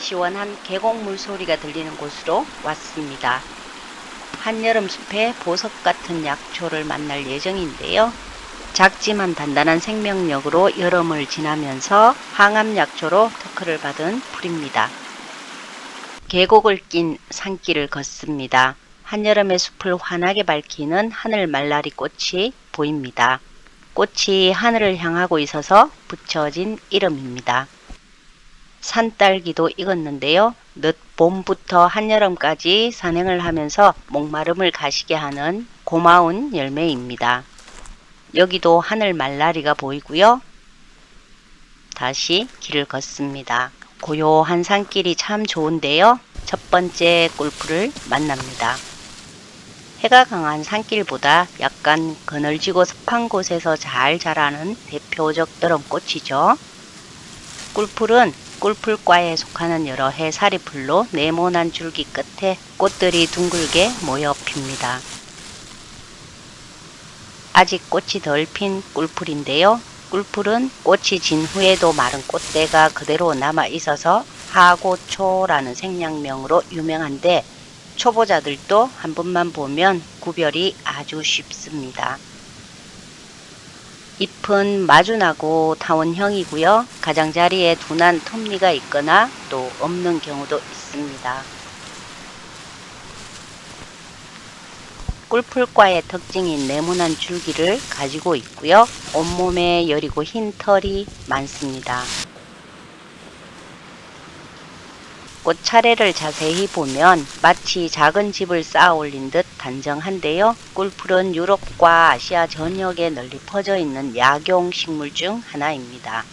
시원한 계곡 물소리가 들리는 곳으로 왔습니다. 한여름 숲의 보석 같은 약초를 만날 예정인데요. 작지만 단단한 생명력으로 여름을 지나면서 항암 약초로 특허를 받은 풀입니다. 계곡을 낀 산길을 걷습니다. 한여름의 숲을 환하게 밝히는 하늘 말라리 꽃이 보입니다. 꽃이 하늘을 향하고 있어서 붙여진 이름입니다. 산딸기도 익었는데요. 늦 봄부터 한여름까지 산행을 하면서 목마름을 가시게 하는 고마운 열매입니다. 여기도 하늘 말라리가 보이고요. 다시 길을 걷습니다. 고요한 산길이 참 좋은데요. 첫 번째 꿀풀을 만납니다. 해가 강한 산길보다 약간 그늘지고 습한 곳에서 잘 자라는 대표적 여름꽃이죠. 꿀풀은 꿀풀과에 속하는 여러 해사리풀로 네모난 줄기 끝에 꽃들이 둥글게 모여 핍니다. 아직 꽃이 덜 핀 꿀풀인데요. 꿀풀은 꽃이 진 후에도 마른 꽃대가 그대로 남아 있어서 하고초라는 생략명으로 유명한데 초보자들도 한 번만 보면 구별이 아주 쉽습니다. 잎은 마주나고 타원형이고요. 가장자리에 둔한 톱니가 있거나 또 없는 경우도 있습니다. 꿀풀과의 특징인 네모난 줄기를 가지고 있고요. 온몸에 여리고 흰 털이 많습니다. 꽃 차례를 자세히 보면 마치 작은 집을 쌓아 올린 듯 단정한데요. 꿀풀은 유럽과 아시아 전역에 널리 퍼져 있는 약용 식물 중 하나입니다.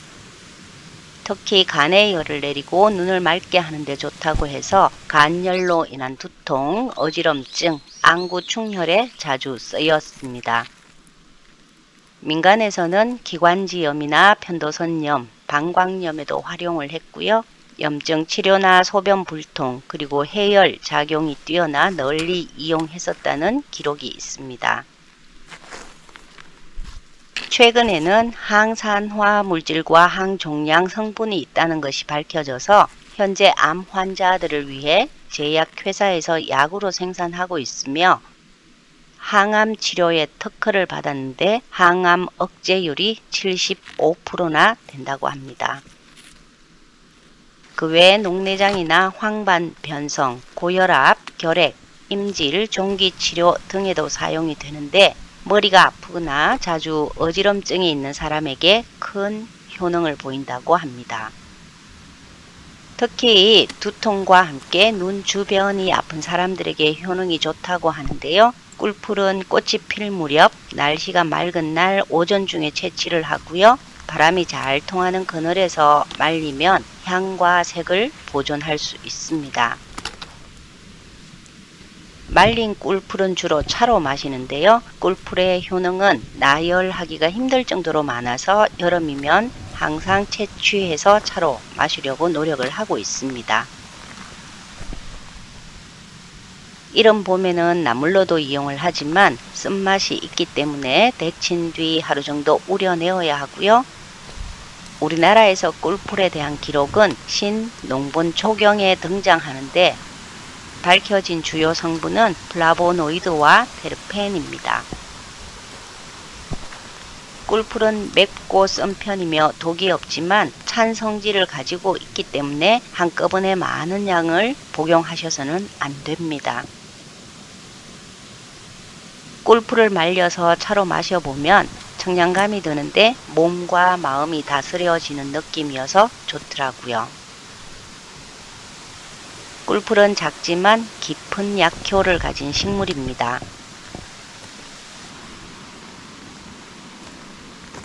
특히 간에 열을 내리고 눈을 맑게 하는데 좋다고 해서 간열로 인한 두통, 어지럼증, 안구충혈에 자주 쓰였습니다. 민간에서는 기관지염이나 편도선염, 방광염에도 활용을 했고요. 염증 치료나 소변 불통, 그리고 해열 작용이 뛰어나 널리 이용했었다는 기록이 있습니다. 최근에는 항산화 물질과 항종양 성분이 있다는 것이 밝혀져서 현재 암 환자들을 위해 제약회사에서 약으로 생산하고 있으며 항암 치료에 특허를 받았는데 항암 억제율이 75%나 된다고 합니다. 그 외에 녹내장이나 황반 변성, 고혈압, 결핵, 임질, 종기치료 등에도 사용이 되는데 머리가 아프거나 자주 어지럼증이 있는 사람에게 큰 효능을 보인다고 합니다. 특히 두통과 함께 눈 주변이 아픈 사람들에게 효능이 좋다고 하는데요. 꿀풀은 꽃이 필 무렵 날씨가 맑은 날 오전 중에 채취를 하고요. 바람이 잘 통하는 그늘에서 말리면 향과 색을 보존할 수 있습니다. 말린 꿀풀은 주로 차로 마시는데요. 꿀풀의 효능은 나열하기가 힘들 정도로 많아서 여름이면 항상 채취해서 차로 마시려고 노력을 하고 있습니다. 이런 봄에는 나물로도 이용을 하지만 쓴맛이 있기 때문에 데친 뒤 하루 정도 우려내어야 하고요. 우리나라에서 꿀풀에 대한 기록은 신농본 초경에 등장하는데 밝혀진 주요 성분은 플라보노이드와 테르펜입니다. 꿀풀은 맵고 쓴 편이며 독이 없지만 찬 성질을 가지고 있기 때문에 한꺼번에 많은 양을 복용하셔서는 안 됩니다. 꿀풀을 말려서 차로 마셔보면 청량감이 드는데 몸과 마음이 다스려지는 느낌이어서 좋더라고요. 꿀풀은 작지만 깊은 약효를 가진 식물입니다.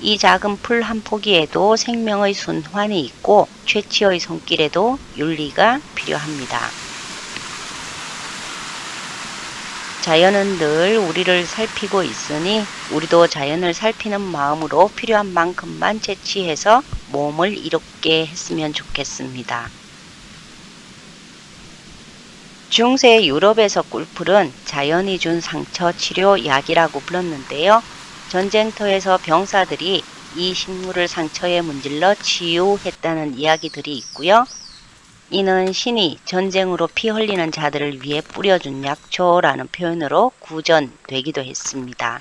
이 작은 풀 한 포기에도 생명의 순환이 있고 채취의 손길에도 윤리가 필요합니다. 자연은 늘 우리를 살피고 있으니 우리도 자연을 살피는 마음으로 필요한 만큼만 채취해서 몸을 이롭게 했으면 좋겠습니다. 중세 유럽에서 꿀풀은 자연이 준 상처 치료 약이라고 불렀는데요. 전쟁터에서 병사들이 이 식물을 상처에 문질러 치유했다는 이야기들이 있고요. 이는 신이 전쟁으로 피 흘리는 자들을 위해 뿌려준 약초라는 표현으로 구전되기도 했습니다.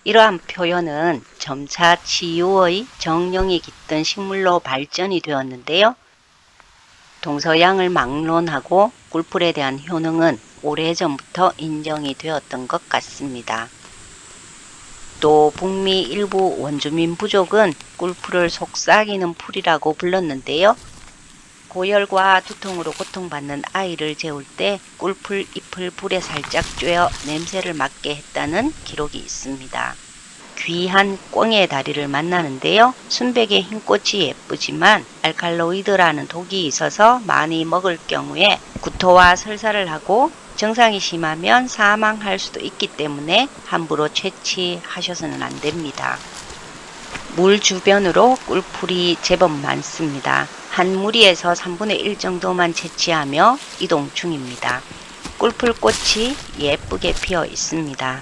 이러한 표현은 점차 치유의 정령이 깃든 식물로 발전이 되었는데요. 동서양을 막론하고 꿀풀에 대한 효능은 오래전부터 인정이 되었던 것 같습니다. 또 북미 일부 원주민 부족은 꿀풀을 속삭이는 풀이라고 불렀는데요. 고열과 두통으로 고통받는 아이를 재울 때 꿀풀 잎을 불에 살짝 쬐어 냄새를 맡게 했다는 기록이 있습니다. 귀한 꿩의 다리를 만나는데요. 순백의 흰꽃이 예쁘지만 알칼로이드라는 독이 있어서 많이 먹을 경우에 구토와 설사를 하고 증상이 심하면 사망할 수도 있기 때문에 함부로 채취하셔서는 안 됩니다. 물 주변으로 꿀풀이 제법 많습니다. 한 무리에서 3분의 1 정도만 채취하며 이동 중입니다. 꿀풀꽃이 예쁘게 피어 있습니다.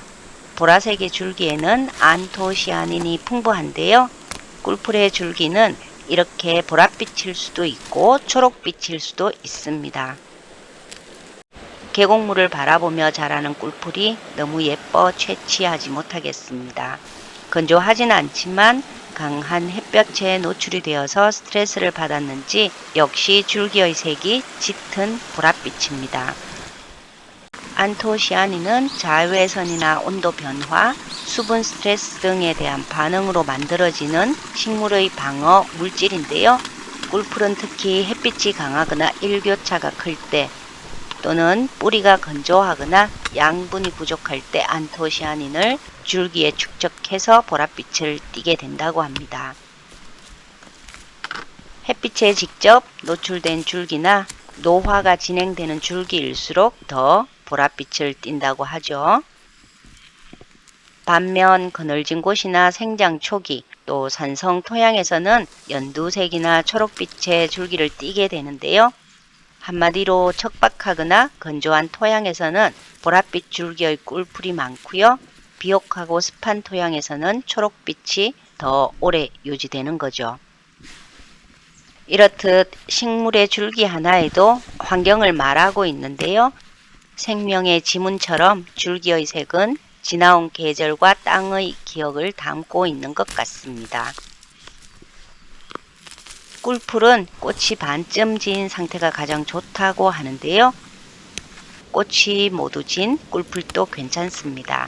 보라색의 줄기에는 안토시아닌이 풍부한데요. 꿀풀의 줄기는 이렇게 보랏빛일 수도 있고 초록빛일 수도 있습니다. 계곡물을 바라보며 자라는 꿀풀이 너무 예뻐 채취하지 못하겠습니다. 건조하진 않지만 강한 햇볕에 노출이 되어서 스트레스를 받았는지 역시 줄기의 색이 짙은 보랏빛입니다. 안토시아닌은 자외선이나 온도 변화, 수분 스트레스 등에 대한 반응으로 만들어지는 식물의 방어 물질인데요. 꿀풀은 특히 햇빛이 강하거나 일교차가 클 때 또는 뿌리가 건조하거나 양분이 부족할 때 안토시아닌을 줄기에 축적해서 보랏빛을 띠게 된다고 합니다. 햇빛에 직접 노출된 줄기나 노화가 진행되는 줄기일수록 더 보랏빛을 띈다고 하죠. 반면 그늘진 곳이나 생장 초기 또 산성 토양에서는 연두색이나 초록빛의 줄기를 띠게 되는데요. 한마디로 척박하거나 건조한 토양에서는 보랏빛 줄기의 꿀풀이 많고요. 비옥하고 습한 토양에서는 초록빛이 더 오래 유지되는 거죠. 이렇듯 식물의 줄기 하나에도 환경을 말하고 있는데요. 생명의 지문처럼 줄기의 색은 지나온 계절과 땅의 기억을 담고 있는 것 같습니다. 꿀풀은 꽃이 반쯤 진 상태가 가장 좋다고 하는데요. 꽃이 모두 진 꿀풀도 괜찮습니다.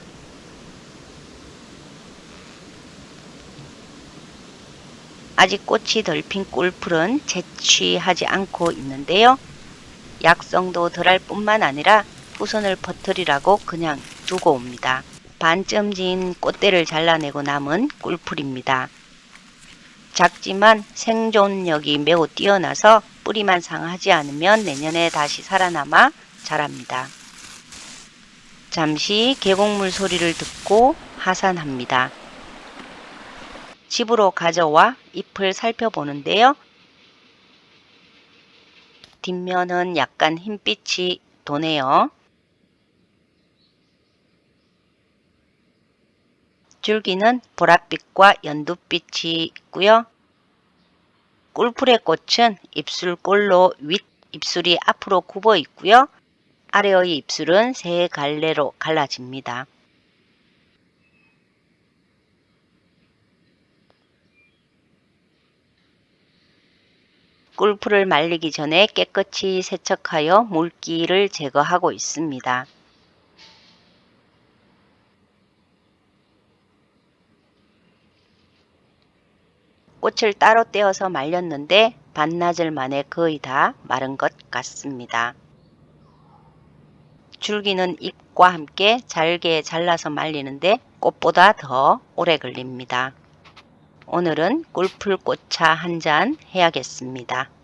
아직 꽃이 덜 핀 꿀풀은 채취하지 않고 있는데요. 약성도 덜할 뿐만 아니라 후손을 퍼뜨리라고 그냥 두고 옵니다. 반쯤 진 꽃대를 잘라내고 남은 꿀풀입니다. 작지만 생존력이 매우 뛰어나서 뿌리만 상하지 않으면 내년에 다시 살아남아 자랍니다. 잠시 계곡물 소리를 듣고 하산합니다. 집으로 가져와 잎을 살펴보는데요. 뒷면은 약간 흰빛이 도네요. 줄기는 보랏빛과 연두빛이 있고요. 꿀풀의 꽃은 입술꼴로 윗 입술이 앞으로 굽어 있고요. 아래의 입술은 세 갈래로 갈라집니다. 꿀풀을 말리기 전에 깨끗이 세척하여 물기를 제거하고 있습니다. 꽃을 따로 떼어서 말렸는데 반나절 만에 거의 다 마른 것 같습니다. 줄기는 잎과 함께 잘게 잘라서 말리는데 꽃보다 더 오래 걸립니다. 오늘은 꿀풀 꽃차 한 잔 해야겠습니다.